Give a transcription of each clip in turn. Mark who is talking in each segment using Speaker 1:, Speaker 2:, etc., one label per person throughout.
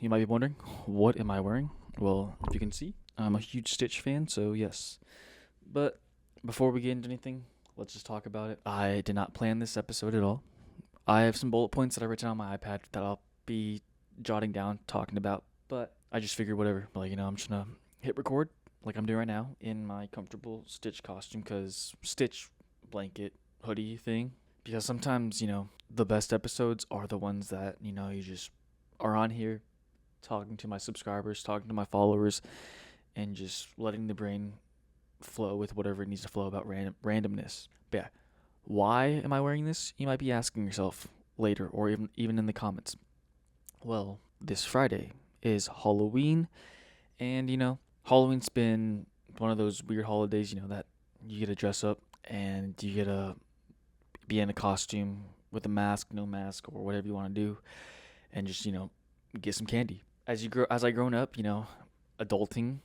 Speaker 1: You might be wondering, what am I wearing? Well, if you can see, I'm a huge Stitch fan, so yes. But before we get into anything, let's just talk about it. I did not plan this episode at all. I have some bullet points that I written on my iPad that I'll be jotting down, talking about, but I just figured whatever. I'm just gonna hit record like I'm doing right now in my comfortable Stitch costume, because Stitch blanket hoodie thing. Because sometimes, the best episodes are the ones that, you just are on here talking to my subscribers, talking to my followers, and just letting the brain flow with whatever it needs to flow about randomness. But yeah, why am I wearing this? You might be asking yourself later, or even in the comments. Well, this Friday is Halloween, and Halloween's been one of those weird holidays, that you get to dress up and you get to be in a costume with a mask, no mask, or whatever you want to do, and just get some candy. As I grown up, adulting,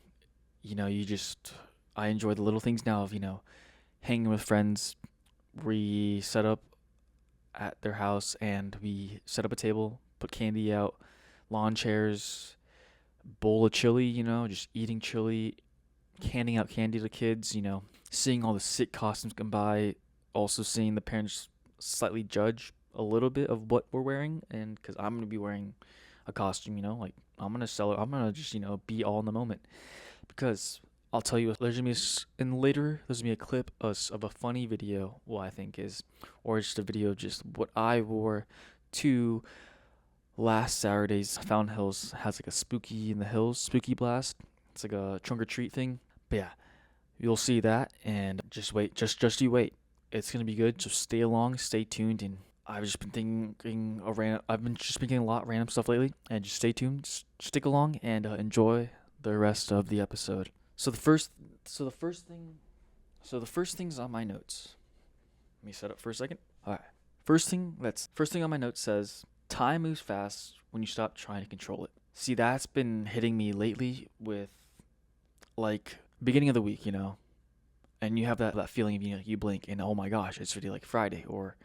Speaker 1: you just I enjoy the little things now of hanging with friends. We set up at their house and we set up a table, put candy out, lawn chairs, bowl of chili, just eating chili, handing out candy to kids, seeing all the sick costumes come by, also seeing the parents slightly judge a little bit of what we're wearing, and because I'm gonna be wearing a costume, like I'm gonna sell it. I'm gonna just be all in the moment, because I'll tell you, there's gonna be there's gonna be a clip of a funny video. What I think is, or just a video of just what I wore to last Saturday's Fountain Hills. Has like a spooky in the hills, spooky blast. It's like a trunk or treat thing. But yeah, you'll see that, and just wait, just you wait. It's gonna be good. So stay along, stay tuned, and I've just been thinking of random. I've been just been getting a lot of random stuff lately, and just stay tuned, just stick along, and enjoy the rest of the episode. So the first thing's on my notes. Let me set up for a second. All right. First thing on my notes says, time moves fast when you stop trying to control it. See, that's been hitting me lately with like beginning of the week, and you have that feeling of you blink and oh my gosh, it's already like Friday, or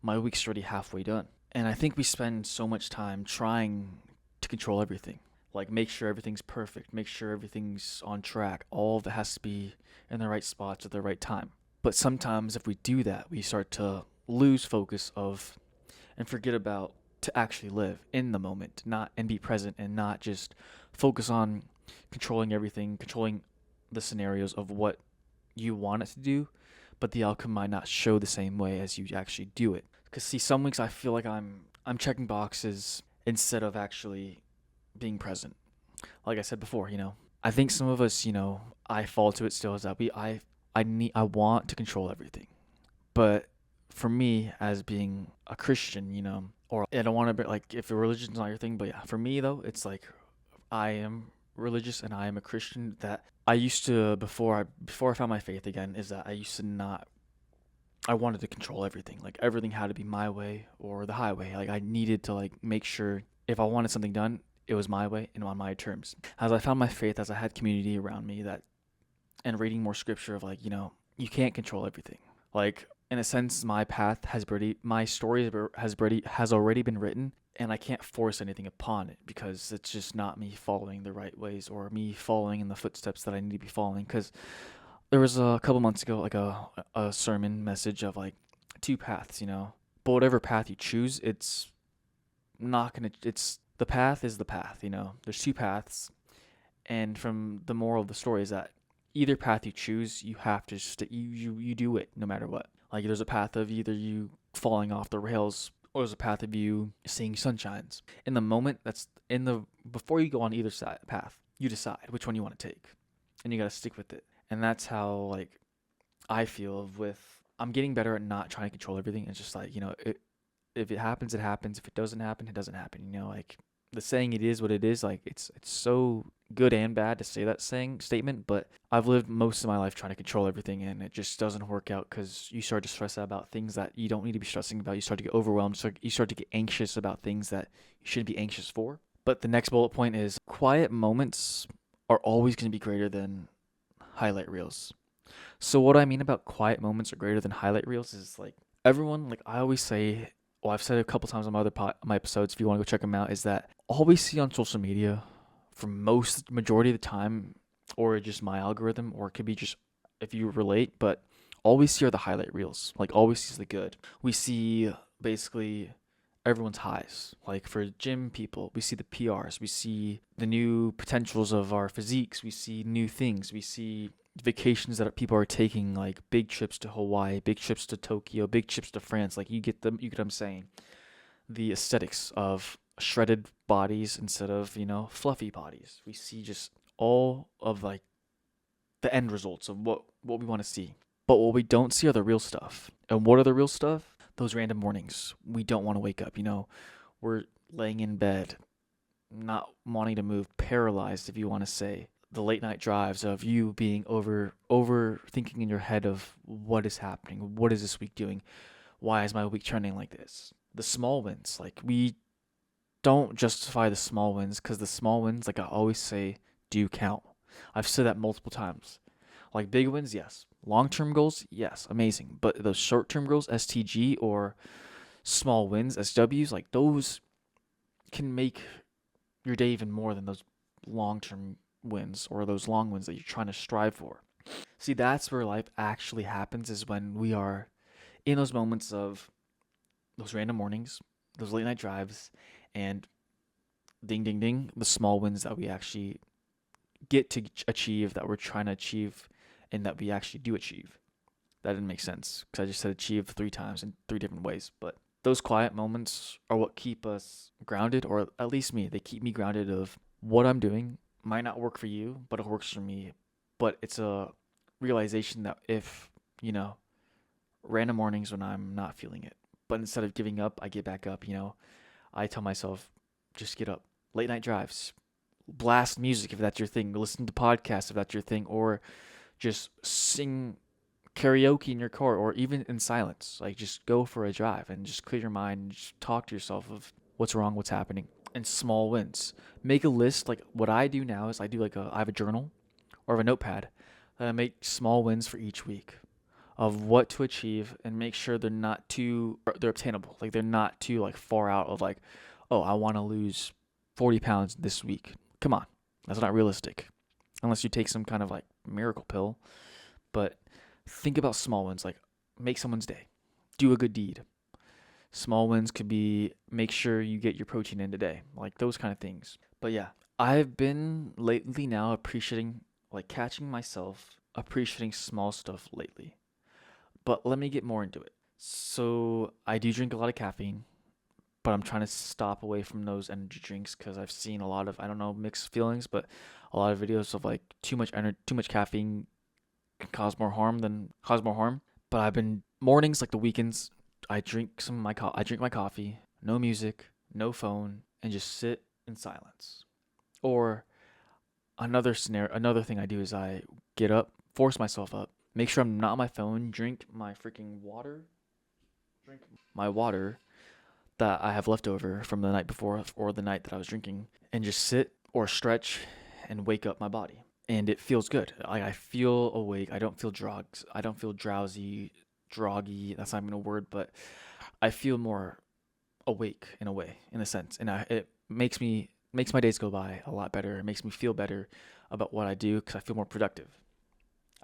Speaker 1: my week's already halfway done. And I think we spend so much time trying to control everything. Like make sure everything's perfect, make sure everything's on track. All of it has to be in the right spots at the right time. But sometimes if we do that, we start to lose focus of and forget about to actually live in the moment, not and be present, and not just focus on controlling everything, controlling the scenarios of what you want it to do, but the outcome might not show the same way as you actually do it. Because see, some weeks I feel like I'm checking boxes instead of actually being present. Like I said before, I think some of us, I fall to it still, is that I want to control everything. But for me, as being a Christian, or I don't want to be like, if religion's not your thing, but yeah, for me though, it's like I am religious and I am a Christian. That I used to, before I found my faith again, is that I used to not. I wanted to control everything. Like everything had to be my way or the highway. Like I needed to like make sure if I wanted something done, it was my way and on my terms. As I found my faith, as I had community around me, that and reading more scripture of like, you can't control everything. Like in a sense, my story has already been written, and I can't force anything upon it because it's just not me following the right ways or me following in the footsteps that I need to be following. Because there was a couple months ago, like a sermon message of like two paths, but whatever path you choose, the path is the path, there's two paths. And from the moral of the story is that either path you choose, you have to you do it no matter what. Like there's a path of either you falling off the rails, or there's a path of you seeing sunshines. In the moment, before you go on either side path, you decide which one you want to take, and you got to stick with it. And that's how like I feel I'm getting better at not trying to control everything. It's just like, if it happens, it happens. If it doesn't happen, it doesn't happen. Like the saying, it is what it is. Like it's so good and bad to say that statement, but I've lived most of my life trying to control everything, and it just doesn't work out because you start to stress out about things that you don't need to be stressing about. You start to get overwhelmed. So you start to get anxious about things that you shouldn't be anxious for. But the next bullet point is quiet moments are always going to be greater than highlight reels. So what I mean about quiet moments are greater than highlight reels is like everyone, like I always say, well, I've said it a couple times on my episodes, if you want to go check them out, is that all we see on social media for majority of the time, or just my algorithm, or it could be just if you relate, but all we see are the highlight reels. Like all we see is the good. We see basically everyone's highs. Like for gym people, we see the PRs, we see the new potentials of our physiques, we see new things, we see vacations that people are taking, like big trips to Hawaii, big trips to Tokyo, big trips to France. Like you get what I'm saying. The aesthetics of shredded bodies instead of, fluffy bodies. We see just all of like the end results of what we want to see. But what we don't see are the real stuff. And what are the real stuff? Those random mornings. We don't want to wake up, We're laying in bed, not wanting to move, paralyzed if you want to say. The late night drives of you being overthinking in your head of what is happening, what is this week doing, why is my week trending like this. The small wins, like we don't justify the small wins because the small wins, like I always say, do count. I've said that multiple times. Like big wins, yes. Long term goals, yes, amazing. But those short term goals, STG, or small wins, SWs, like those can make your day even more than those long term wins or those long wins that you're trying to strive for. See, that's where life actually happens, is when we are in those moments of those random mornings, those late night drives, and ding, ding, ding, the small wins that we actually get to achieve, that we're trying to achieve, and that we actually do achieve. That didn't make sense because I just said achieve 3 times in 3 different ways. But those quiet moments are what keep us grounded, or at least me. They keep me grounded of what I'm doing might not work for you, but it works for me. But it's a realization that if, random mornings when I'm not feeling it, but instead of giving up, I get back up, I tell myself, just get up. Late night drives, blast music if that's your thing, listen to podcasts if that's your thing, or just sing karaoke in your car, or even in silence. Like just go for a drive and just clear your mind and just talk to yourself of what's wrong, what's happening, and small wins. Make a list. Like what I do now is I have a journal or have a notepad that I make small wins for each week of what to achieve, and make sure they're obtainable. Like they're not too like far out of like, oh, I want to lose 40 pounds this week. Come on. That's not realistic. Unless you take some kind of like miracle pill. But think about small wins, like make someone's day. Do a good deed. Small wins could be make sure you get your protein in today. Like those kind of things. But yeah, I've been lately now appreciating, like catching myself appreciating small stuff lately. But let me get more into it. So I do drink a lot of caffeine, but I'm trying to stop away from those energy drinks because I've seen a lot of, I don't know, mixed feelings, but a lot of videos of like too much caffeine can cause more harm. But I've been mornings, like the weekends, I drink my coffee, no music, no phone, and just sit in silence. Or another thing I do is I get up, force myself up, make sure I'm not on my phone, drink my freaking water, drink my water that I have left over from the night before or the night that I was drinking, and just sit or stretch and wake up my body. And it feels good. I feel awake. I don't feel drugs. I don't feel drowsy, droggy. That's not even a word, but I feel more awake in a way, in a sense. And it makes my days go by a lot better. It makes me feel better about what I do because I feel more productive.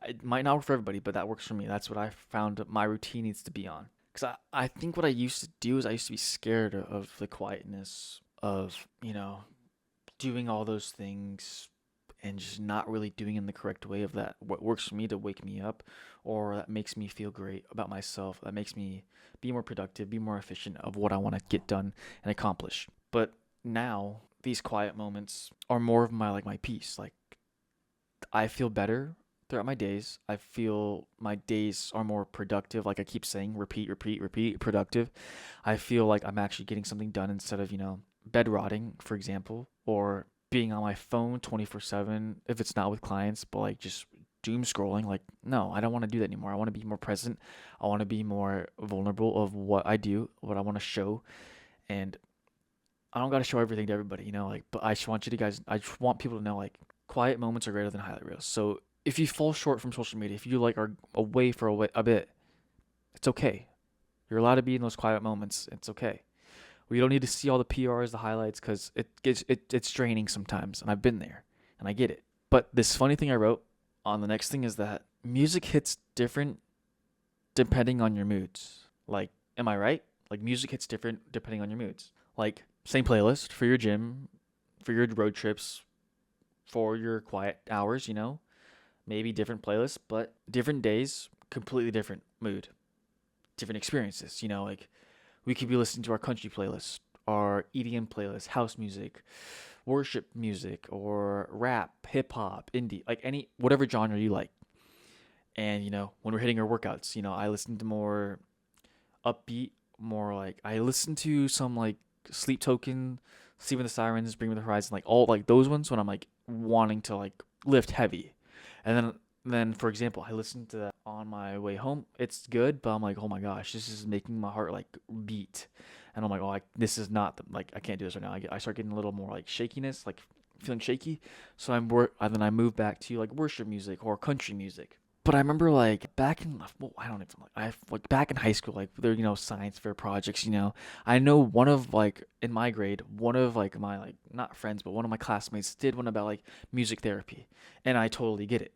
Speaker 1: It might not work for everybody, but that works for me. That's what I found my routine needs to be on. Because I think what I used to do is I used to be scared of the quietness of, doing all those things and just not really doing in the correct way of that. What works for me to wake me up, or that makes me feel great about myself, that makes me be more productive, be more efficient of what I want to get done and accomplish. But now these quiet moments are more of my peace. Like I feel better throughout my days. I feel my days are more productive. Like I keep saying, repeat, repeat, repeat, productive. I feel like I'm actually getting something done instead of, bed rotting, for example, or being on my phone 24/7 if it's not with clients, but like just doom scrolling. Like, no, I don't want to do that anymore. I want to be more present. I want to be more vulnerable of what I do, what I want to show. And I don't got to show everything to everybody, but I just want people to know, like, quiet moments are greater than highlight reels. So if you fall short from social media, if you like are away for a bit, it's okay. You're allowed to be in those quiet moments. It's okay. We don't need to see all the PRs, the highlights, because it's draining sometimes, and I've been there, and I get it. But this funny thing I wrote on the next thing is that music hits different depending on your moods. Like, am I right? Like, music hits different depending on your moods. Like, same playlist for your gym, for your road trips, for your quiet hours, maybe different playlists, but different days, completely different mood, different experiences. Like we could be listening to our country playlist, our EDM playlist, house music, worship music, or rap, hip hop, indie, like any whatever genre you like. And when we're hitting our workouts, I listen to more upbeat, more like I listen to some like Sleep Token, Sleep with the Sirens, Bring Me the Horizon, like all like those ones when I'm like wanting to like lift heavy. And then for example, I listened to that on my way home. It's good, but I'm like, oh my gosh, this is making my heart like beat. And I'm like, this is not like I can't do this right now. I start getting a little more like shakiness, like feeling shaky. So then I move back to like worship music or country music. But I remember like back in well, I don't even I like back in high school, like there science fair projects. I know one of like in my grade, one of like my like not friends, but one of my classmates did one about like music therapy, and I totally get it.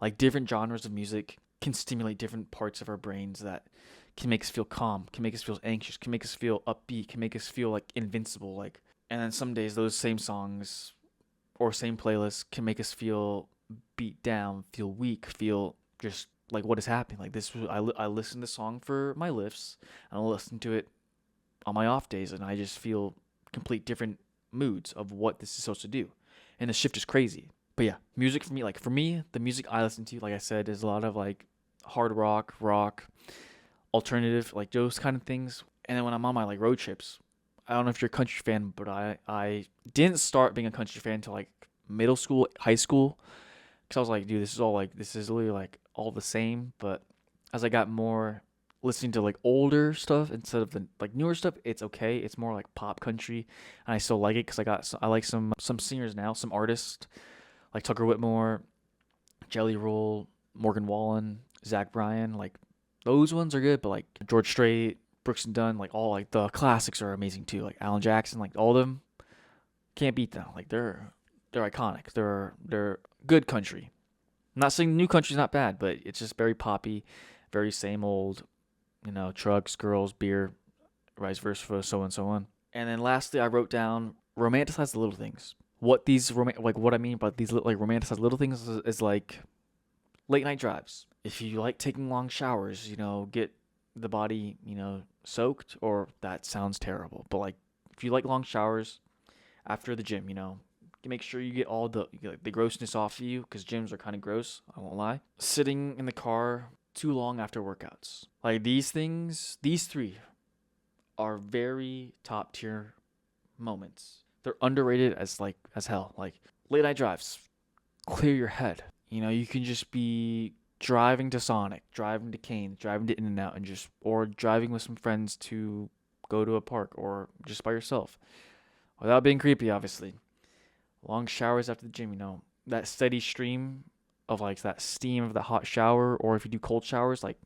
Speaker 1: Like different genres of music can stimulate different parts of our brains that can make us feel calm, can make us feel anxious, can make us feel upbeat, can make us feel like invincible. Like, and then some days those same songs or same playlists can make us feel beat down, feel weak, feel just like what is happening. Like I listen to the song for my lifts, and I listen to it on my off days, and I just feel complete different moods of what this is supposed to do, and the shift is crazy. But yeah, music for me, like for me, the music I listen to, like I said, is a lot of like hard rock, alternative, like those kind of things. And then when I'm on my like road trips, I don't know if you're a country fan, but I didn't start being a country fan until like middle school, high school, because I was like, dude, this is literally like all the same. But as I got more listening to like older stuff instead of the like newer stuff, it's okay. It's more like pop country, and I still like it because I like some singers now, some artists like Tucker Whitmore, Jelly Roll, Morgan Wallen, Zach Bryan. Like those ones are good, but like George Strait, Brooks and Dunn, like all like the classics are amazing too. Like Alan Jackson, like all of them can't beat them. Like they're iconic. They're good country. I'm not saying new country's not bad, but it's just very poppy, very same old, trucks, girls, beer, vice versa, so on and so on. And then lastly, I wrote down romanticize the little things. What I mean by these like romanticize little things is like late night drives. If you like taking long showers, get the body, soaked, or that sounds terrible. But like if you like long showers after the gym, make sure you get all the grossness off of you because gyms are kind of gross. I won't lie. Sitting in the car too long after workouts, like these things, these three are very top tier moments. They're underrated as hell. Like late night drives, clear your head. You can just be driving to Sonic, driving to Kane, driving to In-N-Out, or driving with some friends to go to a park, or just by yourself, without being creepy, obviously. Long showers after the gym, that steady stream of like that steam of the hot shower, or if you do cold showers, like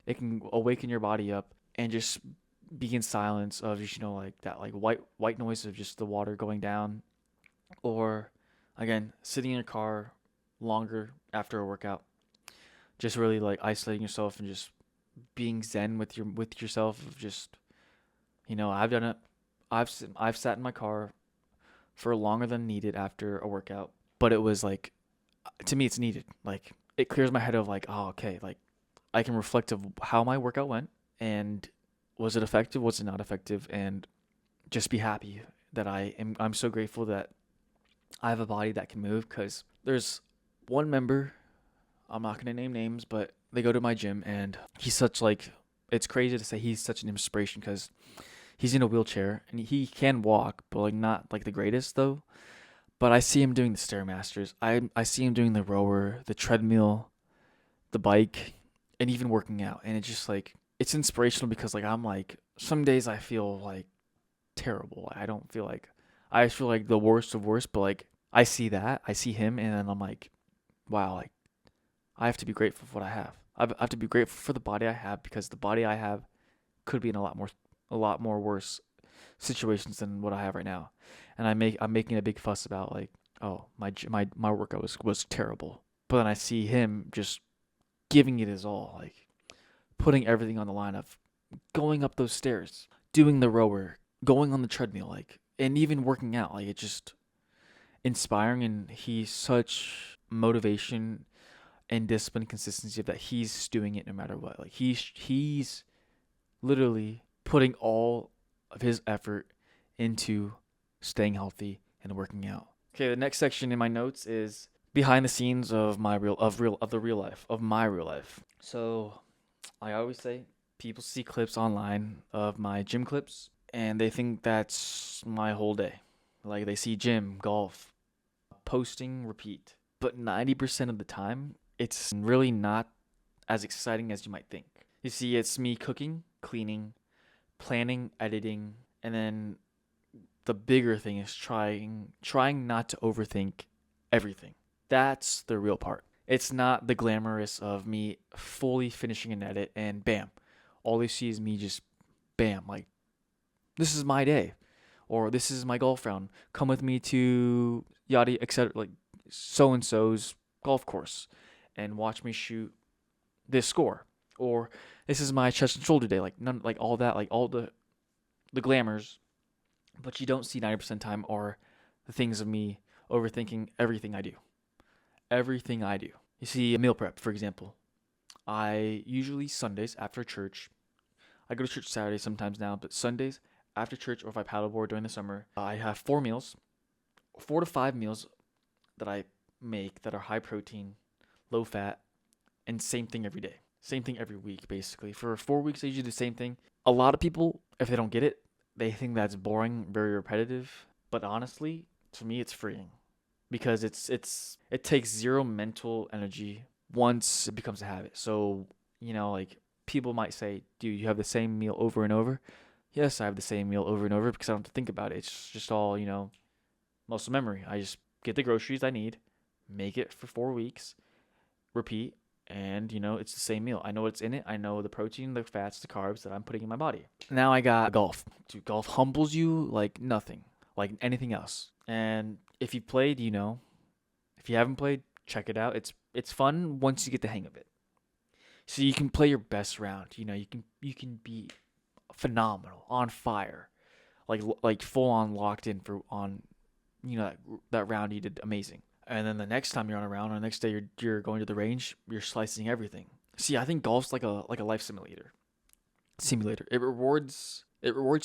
Speaker 1: it can awaken your body up and just be in silence of just like that like white noise of just the water going down, or again sitting in your car longer after a workout, just really like isolating yourself and just being zen with yourself of just I've done it. I've sat in my car for longer than needed after a workout, but it was like to me it's needed. Like it clears my head of like, oh okay, like I can reflect of how my workout went, and was it effective, was it not effective, and just be happy that I'm so grateful that I have a body that can move. Because there's one member, I'm not going to name names, but they go to my gym, and he's such like, it's crazy to say he's such an inspiration because he's in a wheelchair and he can walk, but like not like the greatest though. But I see him doing the Stairmasters. I see him doing the rower, the treadmill, the bike, and even working out. And it's just like, it's inspirational because like I'm like, some days I feel like terrible. I feel like the worst of worst, but like I see him, and then I'm like, wow, like I have to be grateful for what I have. I have to be grateful for the body I have because the body I have could be in a lot more worse situations than what I have right now. And I'm making a big fuss about like, oh, my workout was terrible. But then I see him just giving it his all, like putting everything on the line of going up those stairs, doing the rower, going on the treadmill, like, and even working out. Like, it's just inspiring, and he's such motivation and discipline, consistency that he's doing it no matter what. Like, he's literally putting all of his effort into staying healthy and working out. Okay, the next section in my notes is behind the scenes of my real life. So I always say people see clips online of my gym clips and they think that's my whole day. Like they see gym, golf, posting, repeat. But 90% of the time, it's really not as exciting as you might think. You see, it's me cooking, cleaning, planning, editing, and then the bigger thing is trying not to overthink everything. That's the real part. It's not the glamorous of me fully finishing an edit and bam, all they see is me just bam, like this is my day, or this is my golf round. Come with me to yada etc. Like so and so's golf course, and watch me shoot this score, or this is my chest and shoulder day. Like none, like all that, like all the glamours, but you don't see 90% time are the things of me overthinking everything I do. Everything I do. You see, meal prep, for example. I usually Sundays after church, I go to church Saturdays sometimes now, but Sundays after church or if I paddleboard during the summer, I have 4 meals, 4 to 5 meals that I make that are high protein, low fat, and same thing every day. Same thing every week, basically. For 4 weeks, I usually do the same thing. A lot of people, if they don't get it, they think that's boring, very repetitive. But honestly, to me, it's freeing because it takes zero mental energy once it becomes a habit. So like people might say, "Dude, you have the same meal over and over." Yes, I have the same meal over and over because I don't have to think about it. It's just all muscle memory. I just get the groceries I need, make it for 4 weeks, repeat, and it's the same meal. I know what's in it. I know the protein, the fats, the carbs that I'm putting in my body. Now I got golf. Dude, golf humbles you like nothing, like anything else. And if you played, if you haven't played, check it out. It's fun once you get the hang of it. So you can play your best round. You can be phenomenal, on fire, like full on locked in for on that round you did amazing. And then the next time you're on a round, or the next day you're going to the range, you're slicing everything. See, I think golf's like a life simulator. Simulator. It rewards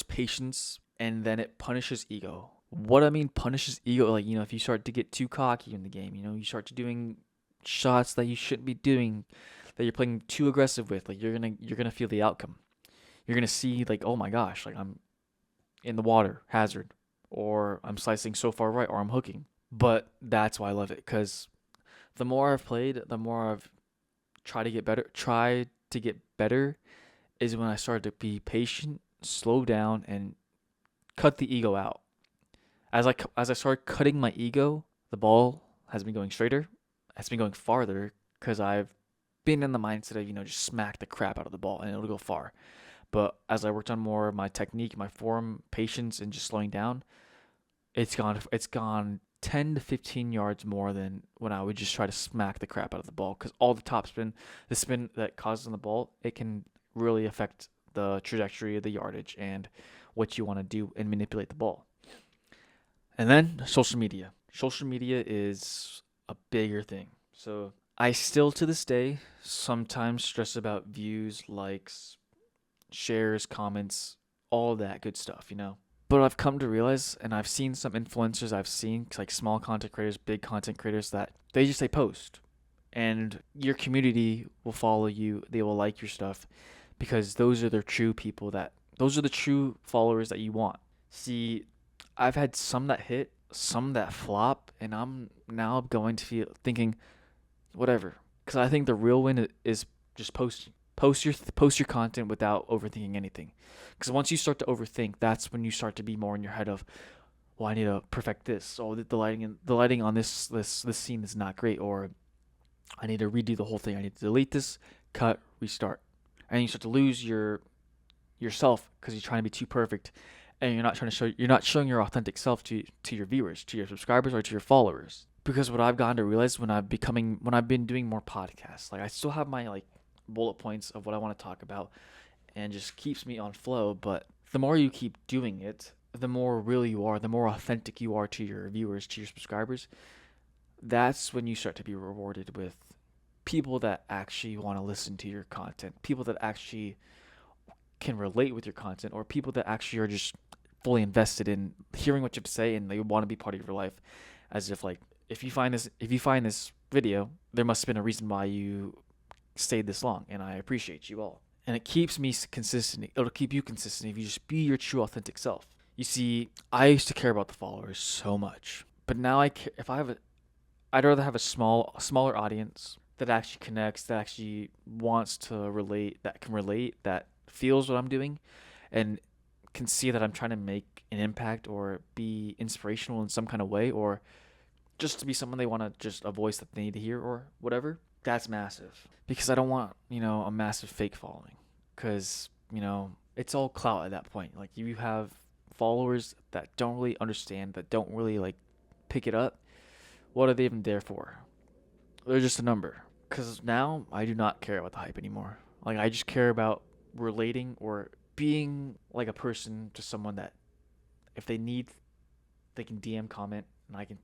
Speaker 1: patience, and then it punishes ego. What I mean punishes ego, like if you start to get too cocky in the game, you start to doing shots that you shouldn't be doing, that you're playing too aggressive with, like you're gonna feel the outcome. You're gonna see like, oh my gosh, like I'm in the water, hazard, or I'm slicing so far right, or I'm hooking. But that's why I love it, because the more I've played, the more I've tried to get better is when I started to be patient, slow down, and cut the ego out. As I started cutting my ego, the ball has been going straighter. It's been going farther because I've been in the mindset of just smack the crap out of the ball and it'll go far. But as I worked on more of my technique, my form, patience, and just slowing down, it's gone 10 to 15 yards more than when I would just try to smack the crap out of the ball, because all the topspin, the spin that causes on the ball, it can really affect the trajectory of the yardage and what you want to do and manipulate the ball. And then social media. Social media is a bigger thing. So I still to this day sometimes stress about views, likes, shares, comments, all that good stuff. But I've come to realize, and I've seen some influencers, I've seen like small content creators, big content creators, that they post, and your community will follow you. They will like your stuff because those are the true people, those are the true followers that you want. See, I've had some that hit, some that flop, and I'm now going to feel thinking whatever, because I think the real win is just posting. Post your content without overthinking anything. Because once you start to overthink, that's when you start to be more in your head of, well, I need to perfect this. Oh, the lighting on this scene is not great, or I need to redo the whole thing. I need to delete this, cut, restart, and you start to lose yourself because you're trying to be too perfect, and you're not showing your authentic self to your viewers, to your subscribers, or to your followers. Because what I've gotten to realize when I've been doing more podcasts, like I still have my like bullet points of what I want to talk about, and just keeps me on flow. But the more you keep doing it, the more real you are, the more authentic you are to your viewers, to your subscribers. That's when you start to be rewarded with people that actually want to listen to your content, people that actually can relate with your content, or people that actually are just fully invested in hearing what you have to say and they want to be part of your life. As if like if you find this video, there must have been a reason why you stayed this long, and I appreciate you all. And it keeps me consistent. It'll keep you consistent if you just be your true authentic self. You see, I used to care about the followers so much, but now I care. If I have a, I'd rather have a smaller audience that actually connects, that actually wants to relate, that can relate, that feels what I'm doing, and can see that I'm trying to make an impact or be inspirational in some kind of way, or just to be someone they want to just a voice that they need to hear or whatever. That's massive because I don't want a massive fake following, because it's all clout at that point. Like you have followers that don't really understand, that don't really like pick it up. What are they even there for? They're just a number. Because now I do not care about the hype anymore. Like I just care about relating or being like a person to someone that if they need, they can DM comment, and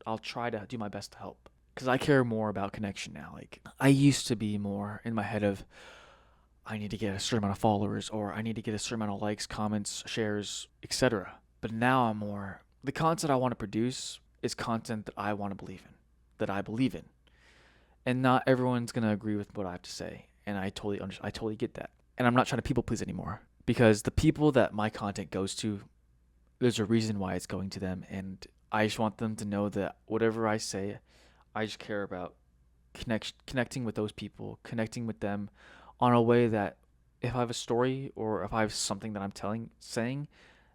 Speaker 1: I'll try to do my best to help. Because I care more about connection now. Like I used to be more in my head of I need to get a certain amount of followers, or I need to get a certain amount of likes, comments, shares, etc. But now I'm more the content I want to produce is content that I want to believe in, that I believe in. And not everyone's going to agree with what I have to say, and I totally get that. And I'm not trying to people please anymore, because the people that my content goes to, there's a reason why it's going to them, and I just want them to know that whatever I say, I just care about connecting with those people, connecting with them on a way that if I have a story or if I have something that saying,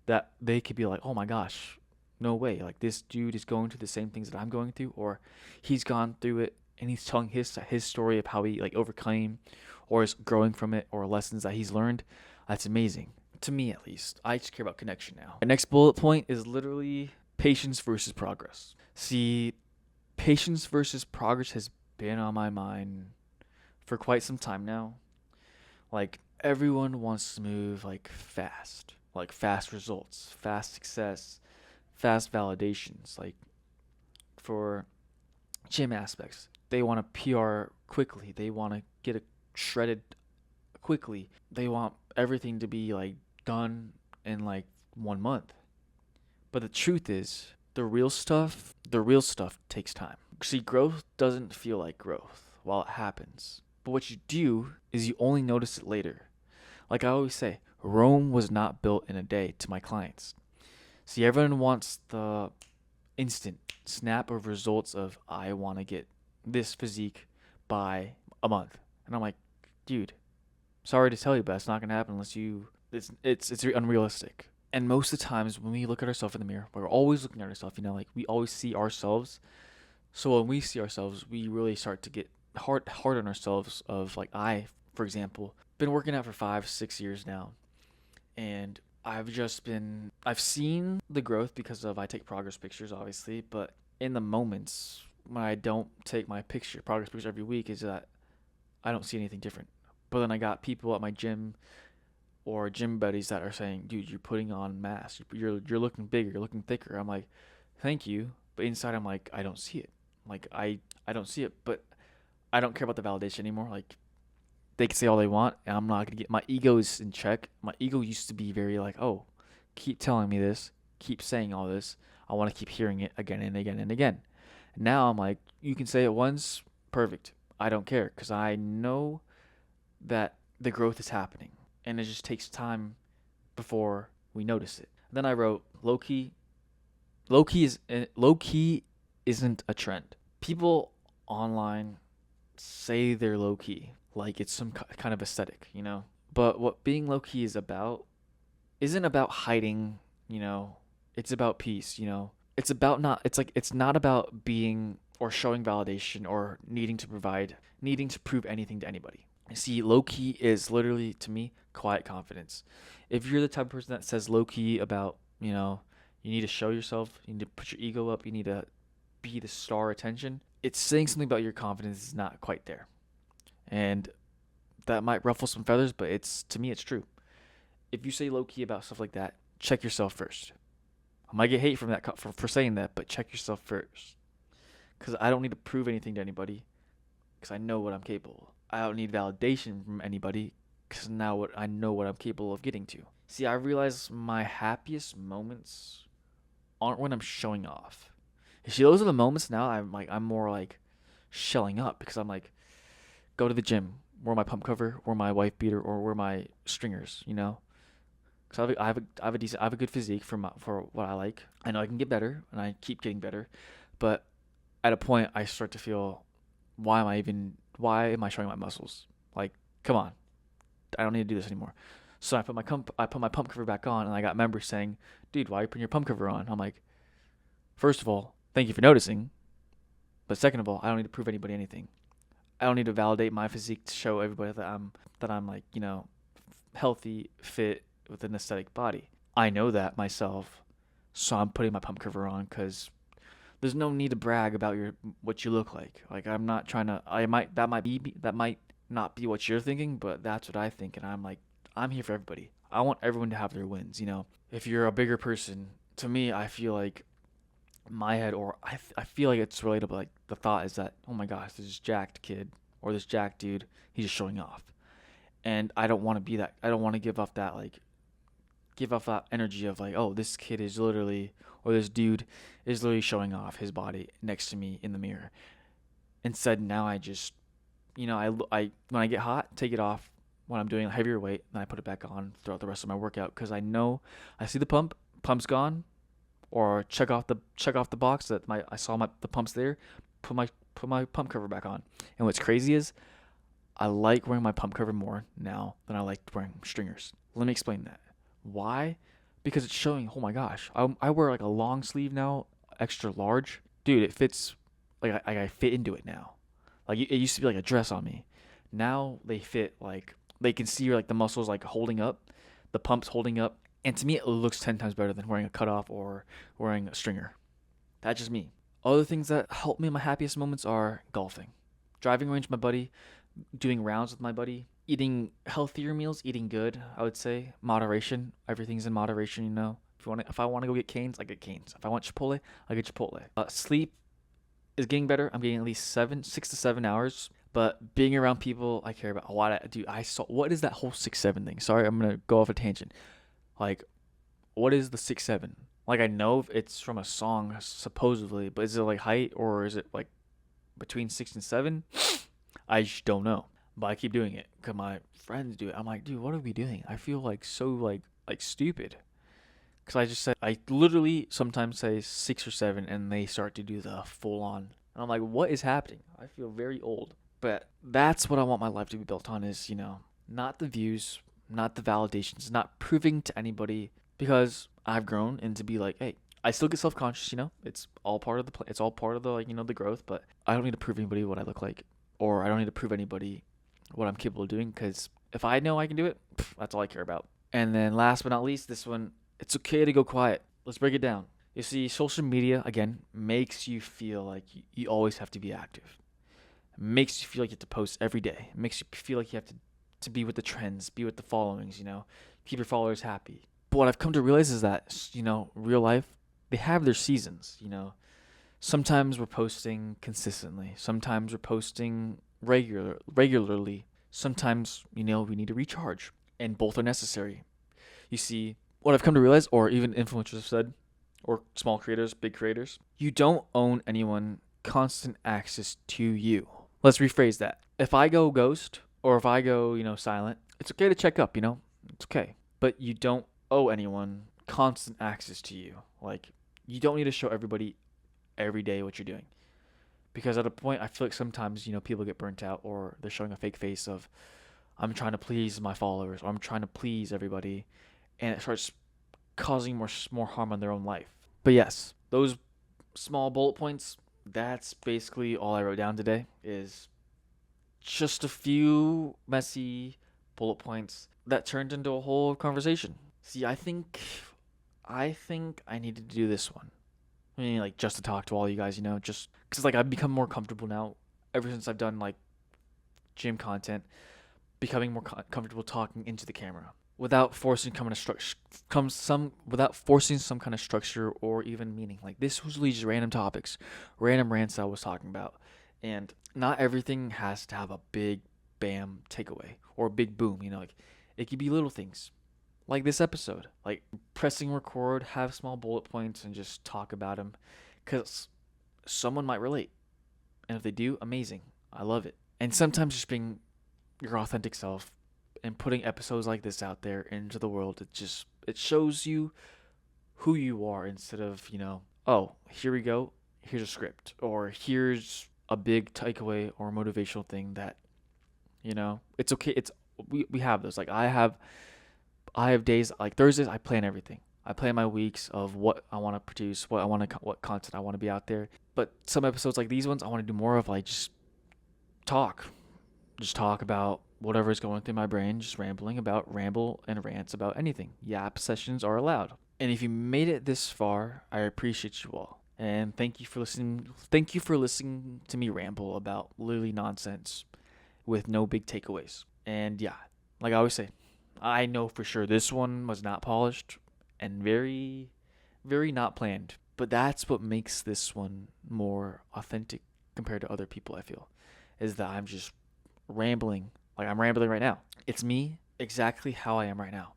Speaker 1: that they could be like, oh my gosh, no way, like this dude is going through the same things that I'm going through, or he's gone through it and he's telling his story of how he like overcame or is growing from it, or lessons that he's learned. That's amazing. To me at least. I just care about connection now. My next bullet point is literally patience versus progress. See, patience versus progress has been on my mind for quite some time now. Like everyone wants to move like fast results, fast success, fast validations. Like for gym aspects, they want to PR quickly. They want to get it shredded quickly. They want everything to be like done in like 1 month. But the truth is, the real stuff takes time. See, growth doesn't feel like growth while it happens. But what you do is you only notice it later. Like I always say, Rome was not built in a day to my clients. See, everyone wants the instant snap of results of I want to get this physique by a month. And I'm like, dude, sorry to tell you, but it's not going to happen unless you it's unrealistic. And most of the times when we look at ourselves in the mirror, we're always looking at ourselves, like we always see ourselves. So when we see ourselves, we really start to get hard on ourselves of like for example, been working out for 5-6 years now, and I've seen the growth because of I take progress pictures obviously, but in the moments when I don't take my progress picture every week, is that I don't see anything different. But then I got people at my gym or gym buddies that are saying, dude, you're putting on mass, you're looking bigger, you're looking thicker. I'm like, thank you, but inside I'm like, I don't see it. Like I don't see it, but I don't care about the validation anymore. Like they can say all they want, and I'm not gonna get my ego is in check. My ego used to be very like, oh, keep telling me this, keep saying all this. I want to keep hearing it again and again and again. Now I'm like, you can say it once, perfect. I don't care, because I know that the growth is happening, and it just takes time before we notice it. Then I wrote lowkey. Lowkey isn't a trend. People online say they're low key, like it's some kind of aesthetic, But what being low key is about isn't about hiding, It's about peace, It's about not. It's not about being or showing validation or needing to prove anything to anybody. See, low key is literally to me quiet confidence. If you're the type of person that says low key about, you need to show yourself, you need to put your ego up, you need to be the star attention, it's saying something about your confidence is not quite there. And that might ruffle some feathers, but it's to me it's true. If you say low key about stuff like that, check yourself first. I might get hate from that for saying that, but check yourself first. Because I don't need to prove anything to anybody, because I know what I'm capable of. I don't need validation from anybody, because now I know what I'm capable of getting to. See, I realize my happiest moments aren't when I'm showing off. You see, those are the moments now I'm more like shelling up, because I'm like, go to the gym, wear my pump cover, wear my wife beater, or wear my stringers, Because I have a good physique for what I like. I know I can get better, and I keep getting better, but at a point I start to feel, why am I showing my muscles? Like, come on, I don't need to do this anymore. So I put my pump cover back on, and I got members saying, dude, why are you putting your pump cover on? I'm like, first of all, thank you for noticing, but second of all, I don't need to prove anybody anything. I don't need to validate my physique to show everybody that I'm like, healthy, fit, with an aesthetic body. I know that myself, so I'm putting my pump cover on, because there's no need to brag about what you look like. Like, I'm not trying to. That might not be what you're thinking, but that's what I think, and I'm like, I'm here for everybody. I want everyone to have their wins. If you're a bigger person, to me, I feel like my head, or I feel like it's relatable. Like, the thought is that, oh my gosh, this jacked kid or this jacked dude, he's just showing off, and I don't want to be that. I don't want to give off that energy of like, oh, this kid is literally, or this dude is literally showing off his body next to me in the mirror. Instead, now I just, I when I get hot, take it off when I'm doing a heavier weight, and I put it back on throughout the rest of my workout, because I know I see the pump's gone, or check off the box that I saw the pump's there, put my pump cover back on. And what's crazy is I like wearing my pump cover more now than I liked wearing stringers. Let me explain that. Why? Because it's showing, oh my gosh, I wear like a long sleeve now, extra large. Dude, it fits, like I fit into it now. Like, it used to be like a dress on me. Now they fit, like, they can see like the muscles like holding up, the pump's holding up. And to me, it looks 10 times better than wearing a cutoff or wearing a stringer. That's just me. Other things that help me in my happiest moments are golfing, driving range with my buddy, doing rounds with my buddy, eating healthier meals, eating good. I would say moderation. Everything's in moderation. If I want to go get Cane's, I get Cane's. If I want Chipotle, I get Chipotle. Sleep is getting better. I'm getting at least 6 to 7 hours. But being around people I care about a lot. Dude, what is that whole 6-7 thing? Sorry, I'm gonna go off a tangent. Like, what is the 6-7? Like, I know it's from a song supposedly, but is it like height, or is it like between 6 and 7? I just don't know. But I keep doing it because my friends do it. I'm like, dude, what are we doing? I feel like so like stupid. Because I literally sometimes say 6 or 7, and they start to do the full on. And I'm like, what is happening? I feel very old. But that's what I want my life to be built on, is, not the views, not the validations, not proving to anybody, because I've grown into be like, hey, I still get self-conscious, it's all part of it's all part of the, the growth, but I don't need to prove anybody what I look like, or I don't need to prove anybody what I'm capable of doing, because if I know I can do it, that's all I care about. And then last but not least, this one, it's okay to go quiet. Let's break it down. You see, social media, again, makes you feel like you always have to be active. It makes you feel like you have to post every day. It makes you feel like you have to be with the trends, be with the followings, keep your followers happy. But what I've come to realize is that, real life, they have their seasons, Sometimes we're posting consistently. Sometimes we're posting regularly. Sometimes, we need to recharge. And both are necessary. You see, what I've come to realize, or even influencers have said, or small creators, big creators, you don't own anyone constant access to you. Let's rephrase that. If I go ghost, or if I go, silent, it's okay to check up, It's okay. But you don't owe anyone constant access to you. Like, you don't need to show everybody every day what you're doing. Because at a point, I feel like sometimes, people get burnt out, or they're showing a fake face of, I'm trying to please my followers, or I'm trying to please everybody, and it starts causing more harm on their own life. But yes, those small bullet points, that's basically all I wrote down today, is just a few messy bullet points that turned into a whole conversation. See, I think I needed to do this one. I mean, like, just to talk to all you guys, just because, like, I've become more comfortable now ever since I've done, like, gym content, becoming more comfortable talking into the camera without forcing without forcing some kind of structure or even meaning. Like, this was really just random topics, random rants I was talking about. And not everything has to have a big bam takeaway or a big boom, like, it could be little things like this episode, like pressing record, have small bullet points, and just talk about them because someone might relate. And if they do, amazing. I love it. And sometimes just being your authentic self and putting episodes like this out there into the world, it shows you who you are instead of, oh, here we go, here's a script, or here's a big takeaway or motivational thing that, it's okay. We have those. Like, I have days like Thursdays. I plan everything. I plan my weeks of what I want to produce, what content I want to be out there. But some episodes like these ones, I want to do more of, like, just talk about whatever's going through my brain, just ramble and rants about anything. Yap sessions are allowed. And if you made it this far, I appreciate you all. And thank you for listening. Thank you for listening to me ramble about literally nonsense with no big takeaways. And yeah, like I always say, I know for sure this one was not polished and very, very not planned. But that's what makes this one more authentic compared to other people, I feel, is that I'm just rambling. Like, I'm rambling right now. It's me exactly how I am right now.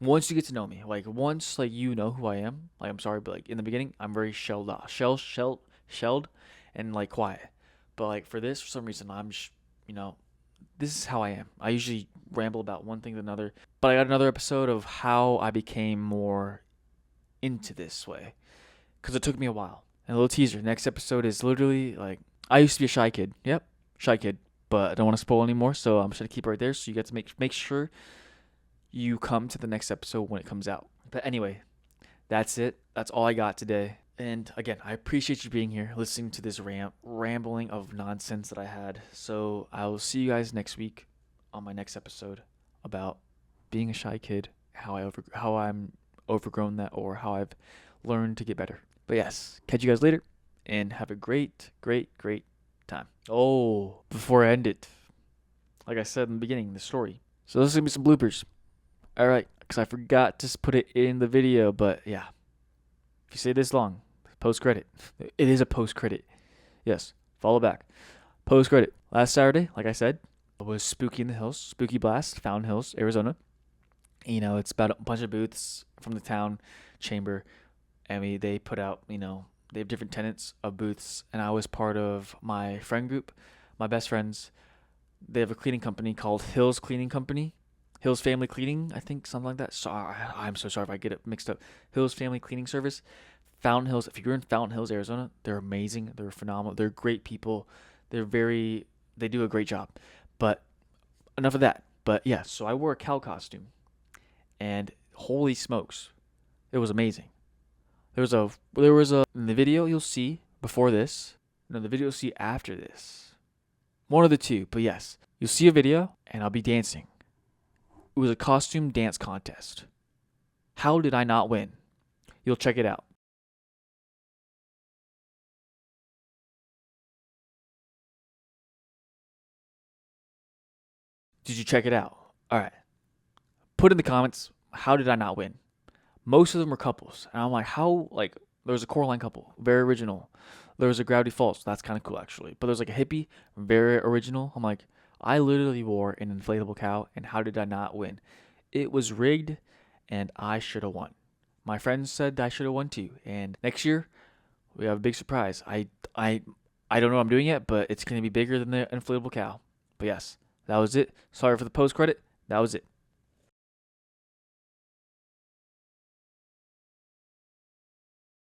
Speaker 1: Once you get to know me, like, once, like, you know who I am, like, I'm sorry, but, like, in the beginning, I'm very shelled and, like, quiet. But, like, for this, for some reason, I'm just, this is how I am. I usually ramble about one thing to another. But I got another episode of how I became more into this way, because it took me a while. And a little teaser, next episode is literally, like, I used to be a shy kid. Yep, shy kid. But I don't want to spoil anymore, so I'm just going to keep it right there so you get to make sure you come to the next episode when it comes out. But anyway, that's it. That's all I got today. And again, I appreciate you being here, listening to this rambling of nonsense that I had. So I will see you guys next week on my next episode about being a shy kid, how I'm overgrown that, or how I've learned to get better. But yes, catch you guys later, and have a great, great, great time. Oh, before I end it, like I said in the beginning, the story. So this is going to be some bloopers. All right, because I forgot to put it in the video, but yeah. If you say this long, post-credit. It is a post-credit. Yes, follow back. Post-credit. Last Saturday, like I said, it was Spooky in the Hills, Spooky Blast, Fountain Hills, Arizona. It's about a bunch of booths from the town chamber, and they put out, they have different tenants of booths, and I was part of my friend group, my best friends. They have a cleaning company called Hills Cleaning Company. Hills Family Cleaning, I think, something like that. Sorry, I'm so sorry if I get it mixed up. Hills Family Cleaning Service. Fountain Hills, if you're in Fountain Hills, Arizona, they're amazing. They're phenomenal. They're great people. They do a great job. But enough of that. But yeah, so I wore a cow costume. And holy smokes, it was amazing. There was in the video you'll see before this. No, the video you'll see after this. One of the two, but yes. You'll see a video, and I'll be dancing. It was a costume dance contest. How did I not win? You'll check it out. Did you check it out? All right. Put in the comments, how did I not win? Most of them were couples. And I'm like, how? Like, there was a Coraline couple, very original. There was a Gravity Falls. That's kind of cool, actually. But there's like a hippie, very original. I'm like, I literally wore an inflatable cow, and how did I not win? It was rigged, and I should have won. My friends said I should have won too. And next year, we have a big surprise. I don't know what I'm doing yet, but it's going to be bigger than the inflatable cow. But yes, that was it. Sorry for the post credit. That was it.